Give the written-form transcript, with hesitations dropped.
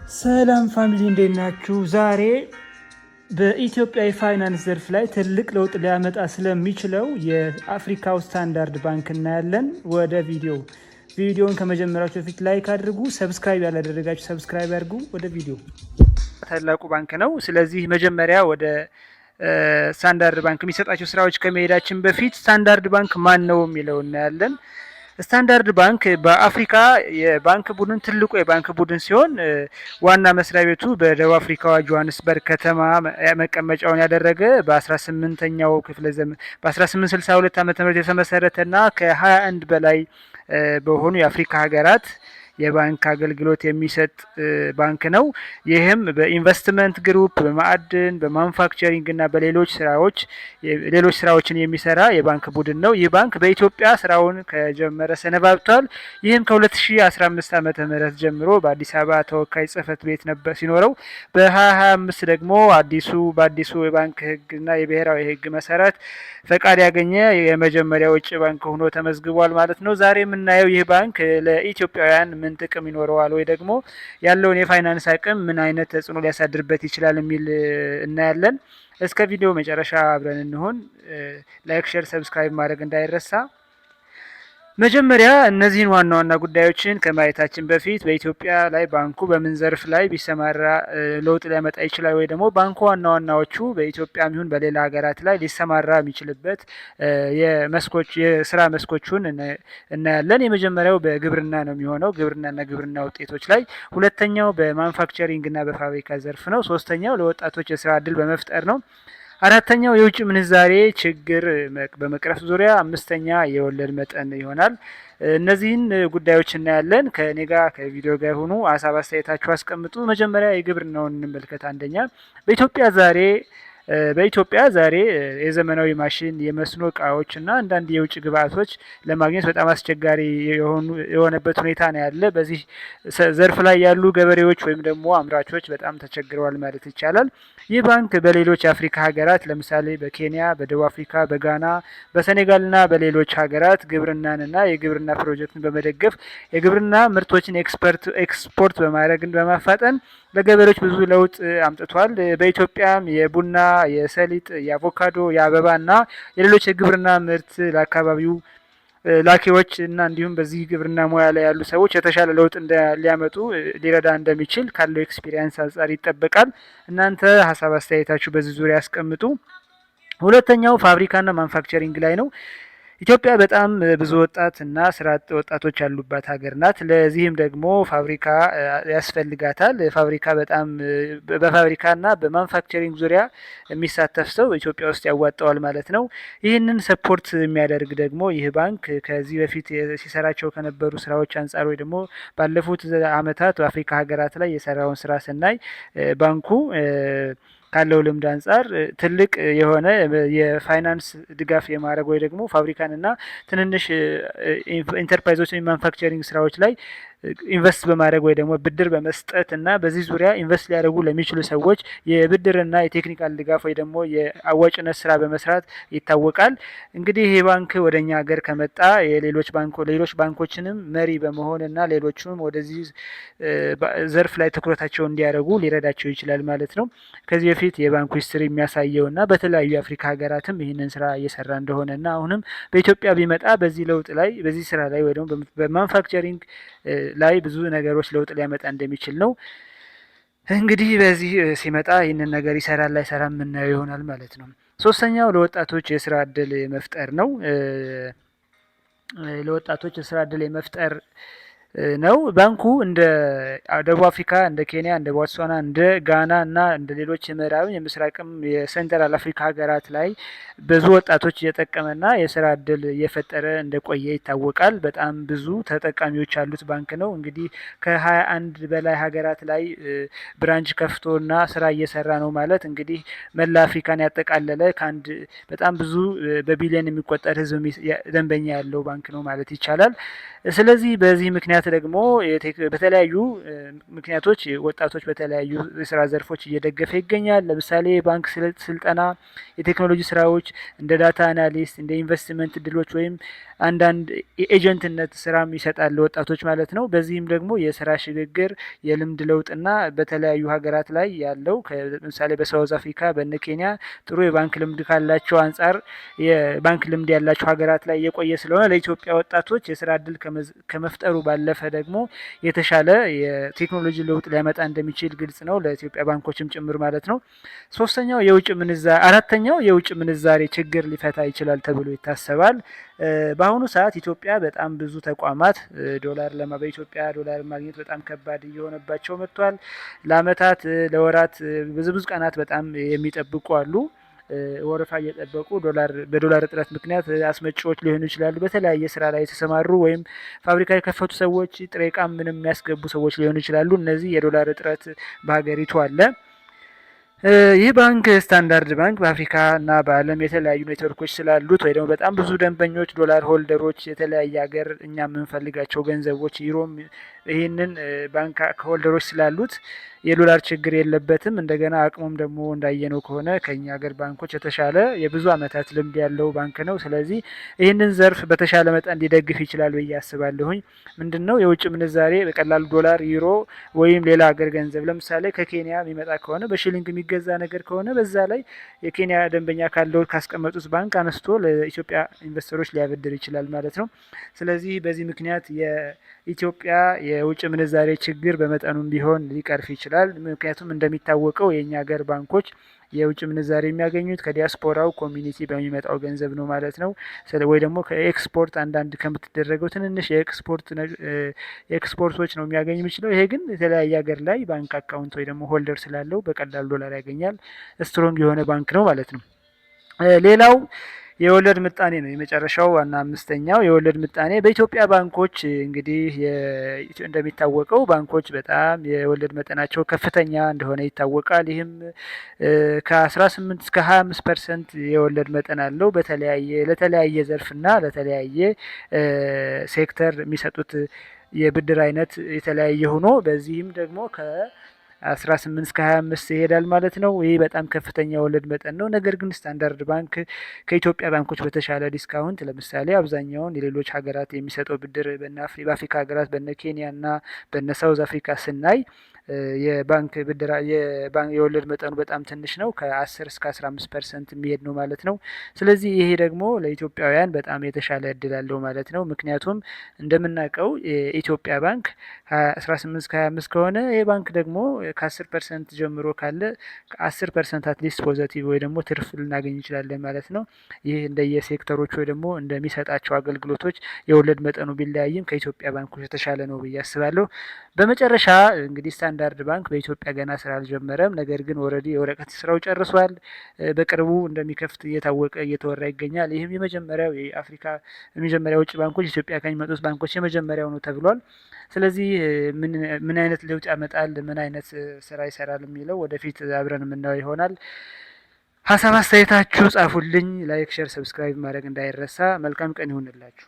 ሰላም ፋሚሊ እንዴት ናችሁ? ዛሬ በኢትዮጵያ የፋይናንስ ዘርፍ ላይ ትልቅ ለውጥ ሊያመጣ ስለሚችለው የአፍሪካው ስታንዳርድ ባንክ እናያለን። ወደ ቪዲዮውን ከመጀመራችሁ በፊት ላይክ አድርጉ፣ ሰብስክራይብ ያላደረጋችሁ ሰብስክራይብ አድርጉ። ወደ ቪዲዮ ታላቁ ባንክ ነው። ስለዚህ መጀመሪያ ወደ ስታንዳርድ ባንክ የሚሰጣቸው ስራዎች ከመሄዳችን በፊት ስታንዳርድ ባንክ ማን ነው የሚለው እናያለን። ስታንዳርድ ባንክ በአፍሪካ የባንክ ቡድን ትልቁ የባንክ ቡድን ሲሆን ዋና መስሪያ ቤቱ በደቡብ አፍሪካዋ ጆሃንስበርግ ከተማ መቀመጫውን ያደረገ በ18ኛው ክፍለ ዘመን በ1862 ዓ.ም የተመሰረተና ከ21 በላይ በሆኑ የአፍሪካ ሀገራት የባንክ አገልግሎት የሚሰጥ ባንክ ነው። ይህም በኢንቨስትመንት ግሩፕ፣ በማዕድን፣ በማኑፋክቸሪንግ እና በሌሎች ስራዎችን የሚሰራ የባንክ ቡድን ነው። ይህ ባንክ በኢትዮጵያ ስራውን ከጀመረ ሰነባብቷል። ይህም ከ2015 ዓመተ ምህረት ጀምሮ በአዲስ አበባ ተወካይ ጽህፈት ቤት ነበር ሲኖረው በ2025 ደግሞ በአዲሱ የባንክ ህግና የብሔራዊ ህግ መሰረት ፈቃድ ያገኘ የመጀመሪያው ውጭ ባንክ ሆኖ ተመዝግቧል ማለት ነው። ዛሬ የምናየው ይህ ባንክ ለኢትዮጵያውያን ምን ጥቅም ይኖረዋል ወይ ደግሞ ያለውን የፋይናንስ አቅም ምን አይነት ተጽዕኖ ሊያሳድርበት ይችላል የሚል እናያለን። እስከ ቪዲዮ መጨረሻ አብረን እንሆን። ላይክ፣ ሼር፣ ሰብስክራይብ ማድረግ እንዳይረሳ። መጀመሪያ እነዚህን ዋና ዋና ጉዳዮችን ከማየታችን በፊት በኢትዮጵያ ላይ ባንኩ በምን ዘርፍ ላይ ቢሰማራ ለውጥ ሊያመጣ ይችላል ወይ ደግሞ ባንኩ ዋና ዋናዎቹ በኢትዮጵያም ይሁን በሌላ ሀገራት ላይ ሊሰማራ የሚችልበት የስራ መስኮቹን እናያለን። የመጀመሪያው በግብርና ነው የሚሆነው፣ ግብርናና ግብርና ውጤቶች ላይ። ሁለተኛው በማኑፋክቸሪንግ እና በፋብሪካ ዘርፍ ነው። ሶስተኛው ለወጣቶች የስራ እድል በመፍጠር ነው። አራተኛው የውጭ ምንዛሬ ችግር በመቅረፍ ዙሪያ፣ አምስተኛ የወለድ መጠን ይሆናል። እነዚህን ጉዳዮች እናያለን። ከኔ ጋር ከቪዲዮ ጋር የሆኑ ሀሳብ አስተያየታችሁ አስቀምጡ። መጀመሪያ የግብርናውን እንመልከት። አንደኛ በኢትዮጵያ ዛሬ የዘመናዊ ማሽን፣ የመስኖ እቃዎች እና አንዳንድ የውጭ ግብአቶች ለማግኘት በጣም አስቸጋሪ የሆነበት ሁኔታ ነው ያለ። በዚህ ዘርፍ ላይ ያሉ ገበሬዎች ወይም ደግሞ አምራቾች በጣም ተቸግረዋል ማለት ይቻላል። ይህ ባንክ በሌሎች የአፍሪካ ሀገራት ለምሳሌ በኬንያ፣ በደቡብ አፍሪካ፣ በጋና፣ በሴኔጋልና በሌሎች ሀገራት ግብርናንና የግብርና ፕሮጀክትን በመደገፍ የግብርና ምርቶችን ኤክስፖርት በማድረግን በማፋጠን ለገበሬዎች ብዙ ለውጥ አምጥቷል። በኢትዮጵያም የቡና፣ የሰሊጥ፣ የአቮካዶ፣ የአበባ እና የሌሎች የግብርና ምርት ለአካባቢው ላኪዎች እና እንዲሁም በዚህ ግብርና ሙያ ላይ ያሉ ሰዎች የተሻለ ለውጥ ሊያመጡ ሊረዳ እንደሚችል ካለው ኤክስፒሪየንስ አንጻር ይጠበቃል። እናንተ ሀሳብ አስተያየታችሁ በዚህ ዙሪያ ያስቀምጡ። ሁለተኛው ፋብሪካና ማኑፋክቸሪንግ ላይ ነው። ኢትዮጵያ በጣም ብዙ ወጣት እና ስራ አጥ ወጣቶች ያሉባት ሀገር ናት። ለዚህም ደግሞ ፋብሪካ ያስፈልጋታል። በፋብሪካና በማኑፋክቸሪንግ ዙሪያ የሚሳተፍ ሰው ኢትዮጵያ ውስጥ ያዋጣዋል ማለት ነው። ይህንን ሰፖርት የሚያደርግ ደግሞ ይህ ባንክ ከዚህ በፊት ሲሰራቸው ከነበሩ ስራዎች አንጻር ወይ ደግሞ ባለፉት አመታት በአፍሪካ ሀገራት ላይ የሰራውን ስራ ስናይ ባንኩ ካለው ልምድ አንጻር ትልቅ የሆነ የፋይናንስ ድጋፍ የማድረግ ወይ ደግሞ ፋብሪካን እና ትንንሽ ኢንተርፕራይዞች ማኑፋክቸሪንግ ስራዎች ላይ ኢንቨስት በማድረግ ወይ ደግሞ ብድር በመስጠት እና በዚህ ዙሪያ ኢንቨስት ሊያደርጉ ለሚችሉ ሰዎች የብድርና የቴክኒካል ድጋፍ ወይ ደግሞ የአዋጭነት ስራ በመስራት ይታወቃል። እንግዲህ ይህ ባንክ ወደኛ ሀገር ከመጣ ሌሎች ባንኮችንም መሪ በመሆን እና ሌሎቹም ወደዚህ ዘርፍ ላይ ትኩረታቸውን እንዲያደርጉ ሊረዳቸው ይችላል ማለት ነው። ከዚህ በፊት የባንኩ ሂስትሪ የሚያሳየው እና በተለያዩ የአፍሪካ ሀገራትም ይህንን ስራ እየሰራ እንደሆነ እና አሁንም በኢትዮጵያ ቢመጣ በዚህ ስራ ላይ ወይ ደግሞ በማኑፋክቸሪንግ ላይ ብዙ ነገሮች ለውጥ ሊያመጣ እንደሚችል ነው። እንግዲህ በዚህ ሲመጣ ይህንን ነገር ይሰራል ላይሰራም የምናየው ይሆናል ማለት ነው። ሶስተኛው ለወጣቶች የስራ እድል መፍጠር ነው። ለወጣቶች የስራ እድል መፍጠር ነው። ባንኩ እንደ ደቡብ አፍሪካ፣ እንደ ኬንያ፣ እንደ ቦትስዋና፣ እንደ ጋና እና እንደ ሌሎች የምዕራብ የምስራቅም የሴንትራል አፍሪካ ሀገራት ላይ ብዙ ወጣቶች እየጠቀመና የስራ እድል እየፈጠረ እንደቆየ ይታወቃል። በጣም ብዙ ተጠቃሚዎች ያሉት ባንክ ነው። እንግዲህ ከ21 በላይ ሀገራት ላይ ብራንች ከፍቶና ስራ እየሰራ ነው ማለት እንግዲህ መላ አፍሪካን ያጠቃለለ በጣም ብዙ በቢሊዮን የሚቆጠር ህዝብ ደንበኛ ያለው ባንክ ነው ማለት ይቻላል። ስለዚህ በዚህ ምክንያት ደግሞ በተለያዩ ምክንያቶች ወጣቶች በተለያዩ የስራ ዘርፎች እየደገፈ ይገኛል። ለምሳሌ የባንክ ስልጠና፣ የቴክኖሎጂ ስራዎች እንደ ዳታ አናሊስት፣ እንደ ኢንቨስትመንት እድሎች ወይም አንዳንድ የኤጀንትነት ስራም ይሰጣል ለወጣቶች ማለት ነው። በዚህም ደግሞ የስራ ሽግግር፣ የልምድ ለውጥና በተለያዩ ሀገራት ላይ ያለው ለምሳሌ በሳውዝ አፍሪካ በነ ኬንያ ጥሩ የባንክ ልምድ ካላቸው አንጻር የባንክ ልምድ ያላቸው ሀገራት ላይ የቆየ ስለሆነ ለኢትዮጵያ ወጣቶች የስራ እድል ከመፍጠሩ ባለፈ ደግሞ የተሻለ የቴክኖሎጂ ለውጥ ሊያመጣ እንደሚችል ግልጽ ነው፣ ለኢትዮጵያ ባንኮችም ጭምር ማለት ነው። አራተኛው የውጭ ምንዛሬ ችግር ሊፈታ ይችላል ተብሎ ይታሰባል። በአሁኑ ሰዓት ኢትዮጵያ በጣም ብዙ ተቋማት በኢትዮጵያ ዶላር ማግኘት በጣም ከባድ እየሆነባቸው መጥቷል። ለአመታት ለወራት ብዙ ቀናት በጣም የሚጠብቁ አሉ። ወረፋ እየጠበቁ በዶላር እጥረት ምክንያት አስመጪዎች ሊሆኑ ይችላሉ፣ በተለያየ ስራ ላይ የተሰማሩ ወይም ፋብሪካ የከፈቱ ሰዎች፣ ጥሬ ዕቃ ምንም የሚያስገቡ ሰዎች ሊሆኑ ይችላሉ። እነዚህ የዶላር እጥረት በሀገሪቱ አለ። ይህ ባንክ ስታንዳርድ ባንክ በአፍሪካ እና በዓለም የተለያዩ ኔትወርኮች ስላሉት ወይ ደግሞ በጣም ብዙ ደንበኞች፣ ዶላር ሆልደሮች፣ የተለያየ ሀገር እኛ የምንፈልጋቸው ገንዘቦች ዩሮም ይህንን ባንክ ሆልደሮች ስላሉት የዶላር ችግር የለበትም። እንደገና አቅሙም ደግሞ እንዳየነው ከሆነ ከኛ ሀገር ባንኮች የተሻለ የብዙ አመታት ልምድ ያለው ባንክ ነው። ስለዚህ ይህንን ዘርፍ በተሻለ መጠን ሊደግፍ ይችላል ብዬ አስባለሁኝ። ምንድነው የውጭ ምንዛሬ በቀላሉ ዶላር፣ ዩሮ ወይም ሌላ ሀገር ገንዘብ ለምሳሌ ከኬንያ የሚመጣ ከሆነ በሺሊንግ የሚገዛ ነገር ከሆነ በዛ ላይ የኬንያ ደንበኛ ካለው ካስቀመጡት ባንክ አነስቶ ለኢትዮጵያ ኢንቨስተሮች ሊያበድር ይችላል ማለት ነው። ስለዚህ በዚህ ምክንያት የኢትዮጵያ የውጭ ምንዛሬ ችግር በመጠኑም ቢሆን ሊቀርፍ ይችላል። ምክንያቱም እንደሚታወቀው የእኛ ሀገር ባንኮች የውጭ ምንዛሬ የሚያገኙት ከዲያስፖራው ኮሚኒቲ በሚመጣው ገንዘብ ነው ማለት ነው። ወይ ደግሞ ከኤክስፖርት አንዳንድ ከምትደረገው ትንንሽ የኤክስፖርቶች ነው የሚያገኝ የሚችለው። ይሄ ግን የተለያየ ሀገር ላይ ባንክ አካውንት ወይ ደግሞ ሆልደር ስላለው በቀላሉ ዶላር ያገኛል። ስትሮንግ የሆነ ባንክ ነው ማለት ነው። ሌላው የወለድ ምጣኔ ነው። የመጨረሻው ዋና አምስተኛው የወለድ ምጣኔ በኢትዮጵያ ባንኮች እንግዲህ እንደሚታወቀው ባንኮች በጣም የወለድ መጠናቸው ከፍተኛ እንደሆነ ይታወቃል። ይህም ከ18 እስከ 25% የወለድ መጠን አለው። ለተለያየ ዘርፍና ለተለያየ ሴክተር የሚሰጡት የብድር አይነት የተለያየ ሆኖ በዚህም ደግሞ 18 እስከ 25 ይሄዳል ማለት ነው። ይህ በጣም ከፍተኛ ወለድ መጠን ነው። ነገር ግን ስታንዳርድ ባንክ ከኢትዮጵያ ባንኮች በተሻለ ዲስካውንት ለምሳሌ አብዛኛውን የሌሎች ሀገራት የሚሰጠው ብድር በአፍሪካ ሀገራት በነ ኬንያ እና በነ ሳውዝ አፍሪካ ስናይ የባንክ ብድር የወለድ መጠኑ በጣም ትንሽ ነው። ከ10 እስከ 15% የሚሄድ ነው ማለት ነው። ስለዚህ ይሄ ደግሞ ለኢትዮጵያውያን በጣም የተሻለ እድል አለው ማለት ነው። ምክንያቱም እንደምናውቀው የኢትዮጵያ ባንክ 18 እስከ 25 ከሆነ ይህ ባንክ ደግሞ ከ10% ጀምሮ ካለ ከ10% አትሊስት ፖዘቲቭ ወይ ደግሞ ትርፍ ልናገኝ እንችላለን ማለት ነው። ይህ እንደየሴክተሮች ወይ ደግሞ እንደሚሰጣቸው አገልግሎቶች የወለድ መጠኑ ቢለያይም ከኢትዮጵያ ባንኮች የተሻለ ነው ብዬ አስባለሁ። በመጨረሻ እንግዲህ ስታንዳርድ ባንክ በኢትዮጵያ ገና ስራ አልጀመረም። ነገር ግን ኦልሬዲ የወረቀት ስራው ጨርሷል። በቅርቡ እንደሚከፍት እየተወራ ይገኛል። ይህም የመጀመሪያው የአፍሪካ የመጀመሪያ ውጭ ባንኮች ኢትዮጵያ ከሚመጡት ባንኮች የመጀመሪያው ነው ተብሏል። ስለዚህ ምን አይነት ለውጥ ያመጣል፣ ምን አይነት ስራ ይሰራል የሚለው ወደፊት አብረን የምናየው ይሆናል። ሀሳብ አስተያየታችሁ ጻፉልኝ። ላይክ፣ ሼር፣ ሰብስክራይብ ማድረግ እንዳይረሳ። መልካም ቀን ይሁንላችሁ።